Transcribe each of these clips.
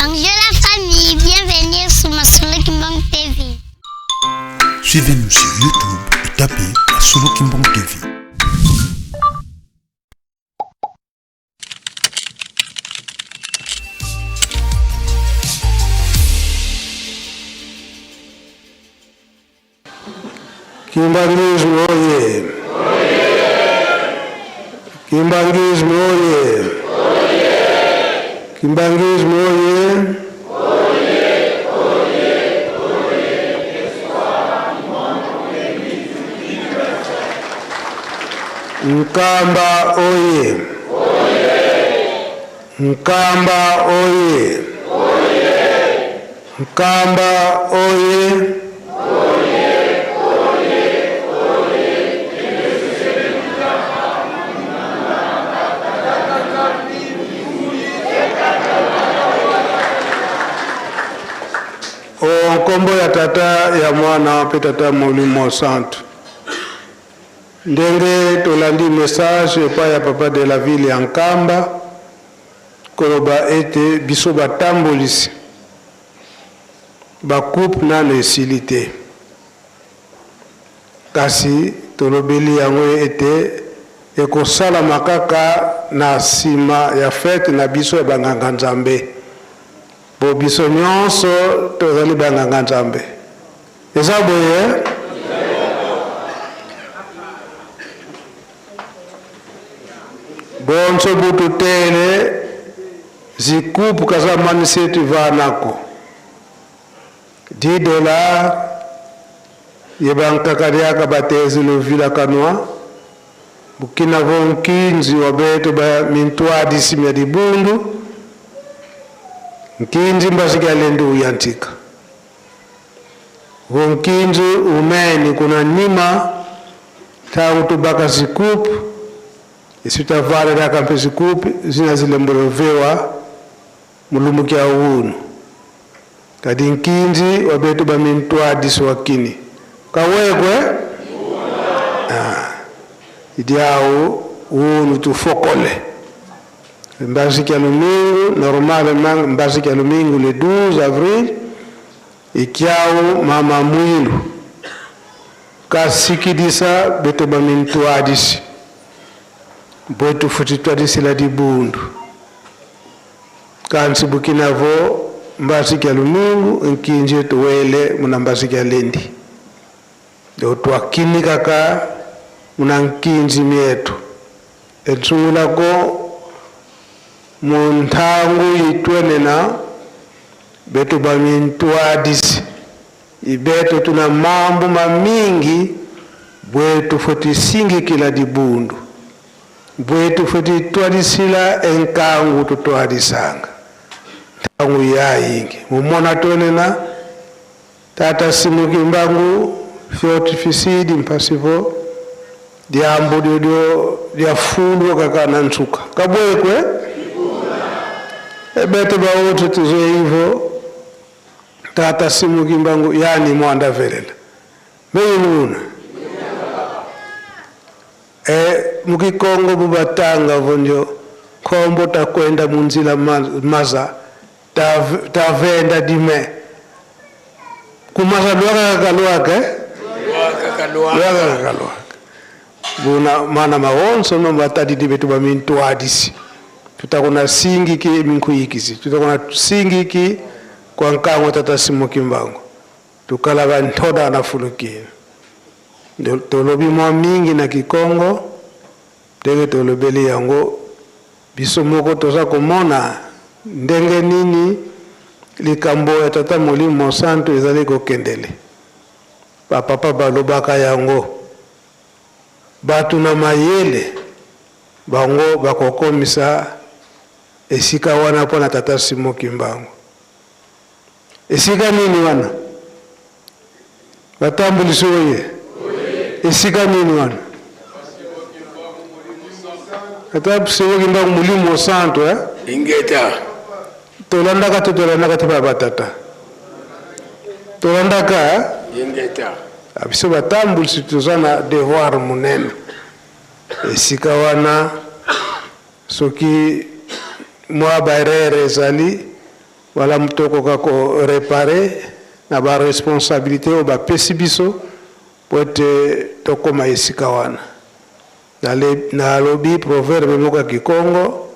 Bonjour la famille, bienvenue sur Masolo Kimbang TV. Suivez-nous sur YouTube et tapez Masolo Kimbang TV. Kimbangismo oye! Kimbangismo oye! Kimbangismo oye! Mkamba oye! Mkamba oye! Mkamba oye! Kombo ya tata ya mwana wape tata Molimo Santo. Ndenge tolandi message pa ya papa de la ville ya Nkamba koloba ete biso batambolisi bakupe nano esili te. Kasi tolobeli yango ete ekosala makaka na sima ya fete na biso ya banganga Nzambe. Bo biso nyonso tozali banganga Nzambe. Eza boye? Bonso butu tele zikupu kaza maniseti vanako. $10 yebankakariaka batezi lovila kanwa. Bukina vonkinzi wabeto ba mintwadi simya dibundu. Nkinzi mbasikia lendu uyantika. Nkinzi umeni kuna nima tangu tubaka zikupu. Isitavale na kampe zikupu zina zile mborovewa mulumukia uunu. Kadi nkinzi wabetu ba mintwadi swakini. Kawekwe? Idiao uunu tufokole. Mbasiki ya lumingu, normalement mbasiki ya lumingu le 12 avril, ikiao mama mwilu. Kasikidisa beto bamintu adisi. Boetu futitu adisi la dibundu. Kansi Bukinavo, mbasiki ya lumingu, nkinje tuwele muna mbasiki ya lendi. Dotu wakini kaka muna nkinji mietu. Etungulako Montangu itwenena beto bamintu adisi ibeto tuna mambo mamingi bwetu foti singi kila dibundu bwetu foti tuadisila enkangu tutoadisanga tangu ya ingi mumona tonena tata simuki mbangu fioti fisidi mpasivo diambo dia fulu kakana nsuka kabwekwe Ebete ba wote tuzo hivyo tata simu kimbangu yani mwanda velela. Meyuna. Mukikongo bubatanga vonjo kombo takwenda munzila maza tavenda dime. Kumaza luaka kaluake? Luaka kaluake. Buna mana mawonso no batadi dibetu ba mintu adisi. Tutakuna singi ki minkuikizi. Tutakuna singi ki kwa nkango tata simu kimbangu. Tukalaba ntoda na fulukini. Tolobi mwa mingi na Kikongo. Denge tolobeli yango. Biso moko toza kumona. Ndenge nini likambo ya tata Molimo Santo izali kokendele. Papa balobaka yango. Batu na mayele. Bango bakokomisa esika wana pona tata simu kimbangu. Esika nini wana? Batambulisi oye. Esika nini wana? Tata simu kimbangu Molimo Santo Ingeta. Tolandaka tiba batata. Tolandaka Ingeta. Abiso batambulisi tuzana devoir munene. Esika wana soki mwa barere zali wala mtoko kako réparer na ba responsabilité o ba pesibiso pote tokoma esika wana na lobi proverbe moka kikongo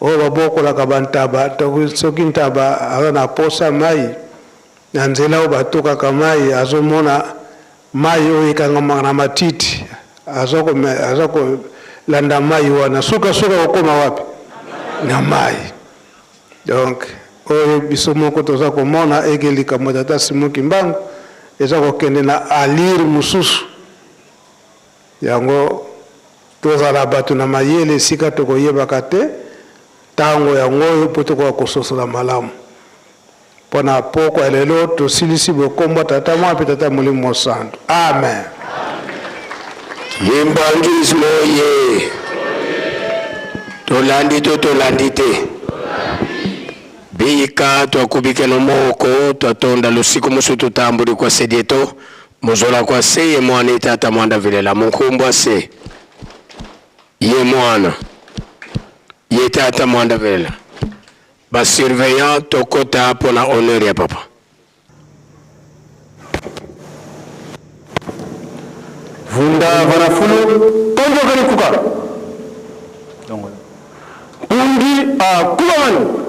o babokolaka bantaba soki ntaba aza na posa mai na nzela o batokaka mai azomona mai oyo ekangamaka na matiti aza kolanda mai wana suka kokoma wapi na mai. Donc oyo biso moko toza komona ekelika tata Simon Kimbangu eza kokende na alire mususu yango tozala bato na mayele esika tokoyebaka te ntango yango oyo mpo tokoka kososola malamu mpona poko ya lelo tosilisi bokombo tata mwa mpe tata molimo mosantu. Amen. Yimbangismo ye tolandi te bika twakubike no moko twatonda lusiku musu tutambuli kwa sedieto muzola kwa se ye mwana itata mwanda vilela munkumbwa se ye mwana ye tata mwanda vilela ba surveillant tokota pona honneur ya papa. Vunda varafulu tonjo gani kuka undi a kubaman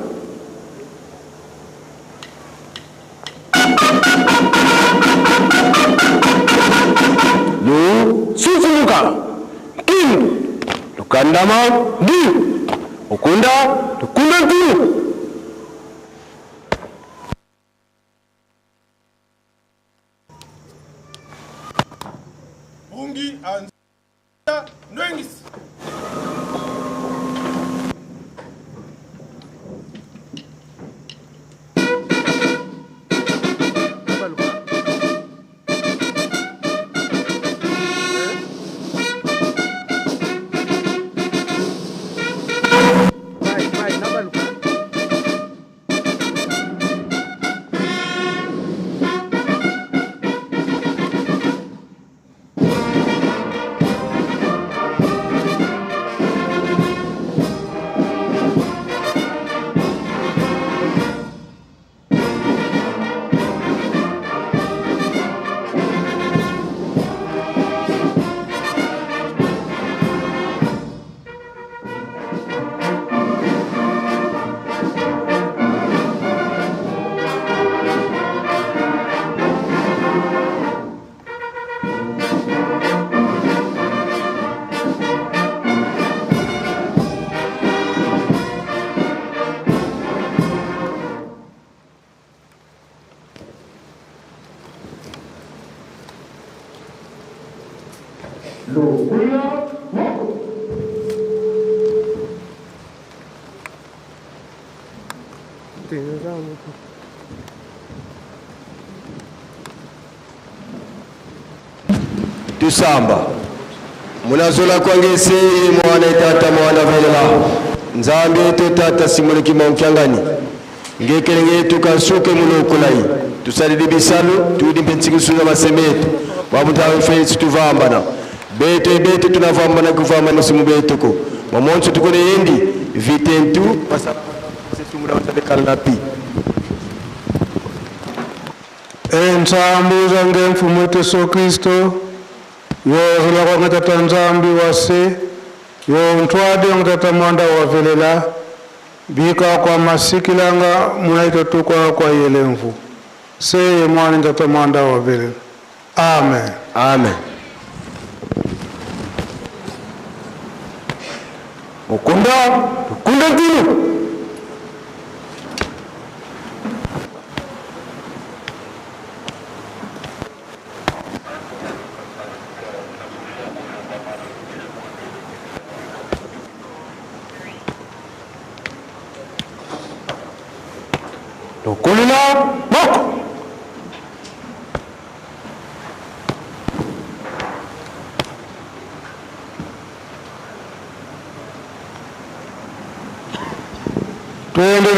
lu susumuka tin lukandama di ukunda tu Bungi anza nwengis. Tusamba munazola kwangese mwana itata mwana velela nzambe to tata Simon Kimbangu kyangani ngekelenge tukasuke munokulai tusalidi bisalu tudi mpentsikisunga masemetu wabutawe fensi tuvambana bete tunavambana kuvambana simu betuko mamonso tukone yendi vitentu pasa setumura watabekala napi Ensambu zange mfumu wetu Yesu Kristo yozola kwa tata nzambi wase yo ntwade ngata mwanda wa velela bika kwa masikilanga munaito tukwa kwa yelemvu seye mwana ngata mwanda wa velela. Amen. Amen. Ukunda tinu Kulina moko tuende